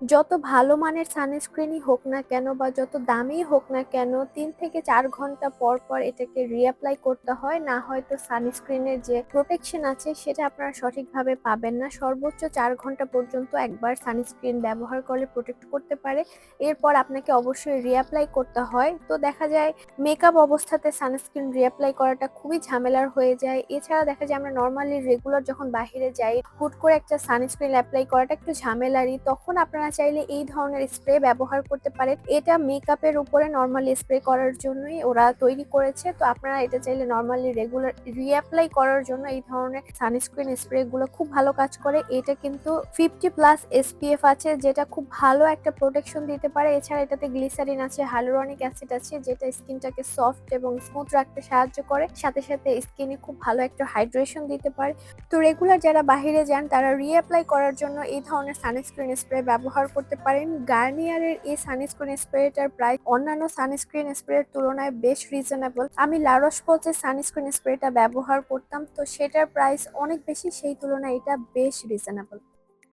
যত ভালো মানের সানস্ক্রিনই হোক না কেন বা যত দামি হোক না কেন ৩ থেকে ৪ ঘন্টা পর পর এটাকে রিঅ্যাপ্লাই করতে হয়, না হয়তো সানস্ক্রিনের যে প্রোটেকশন আছে সেটা আপনারা সঠিকভাবে পাবেন না। সর্বোচ্চ ৪ ঘন্টা পর্যন্ত একবার সানস্ক্রিন ব্যবহার করলে প্রোটেক্ট করতে পারে। এরপর আপনাকে অবশ্যই রিঅ্যাপ্লাই করতে হয়। তো দেখা যায় মেকআপ অবস্থাতে সানস্ক্রিন রিঅ্যাপ্লাই করাটা খুবই ঝামেলার হয়ে যায়। এছাড়া দেখা যায় আমরা নরমালি রেগুলার যখন বাহিরে যাই, হুট করে একটা সানস্ক্রিন অ্যাপ্লাই করাটা একটু ঝামেলারই। তখন আপনারা চাইলে এই ধরনের স্প্রে ব্যবহার করতে পারেন। এটা মেকআপের উপরে নরমালি স্প্রে করার জন্যই ওরা তৈরি করেছে। তো আপনারা এটা চাইলে নরমালি রেগুলার রিঅ্যাপ্লাই করার জন্য এই ধরনের সানস্ক্রিন স্প্রে গুলো খুব ভালো কাজ করে। এটা কিন্তু 50+ SPF আছে, যেটা খুব ভালো একটা প্রোটেকশন দিতে পারে। এছাড়া এটাতে গ্লিসারিন আছে, হাইলুরনিক অ্যাসিড আছে, যেটা স্কিনটাকে সফট এবং স্মুথ রাখতে সাহায্য করে, সাথে সাথে স্কিনে খুব ভালো একটা হাইড্রেশন দিতে পারে। তো রেগুলার যারা বাহিরে যান তারা রিঅ্যাপ্লাই করার জন্য এই ধরনের সানস্ক্রিন স্প্রে ব্যবহার করতে পারেন। গার্নিয়ারের এই সানস্ক্রিন স্প্রেটার প্রাইস অন্যান্য সানস্ক্রিন স্প্রের তুলনায় বেশ রিজনেবল। আমি লা রোশ পলচের সানস্ক্রিন স্প্রেটা ব্যবহার করতাম, তো সেটার প্রাইস অনেক বেশি, সেই তুলনায় এটা বেশ রিজনেবল।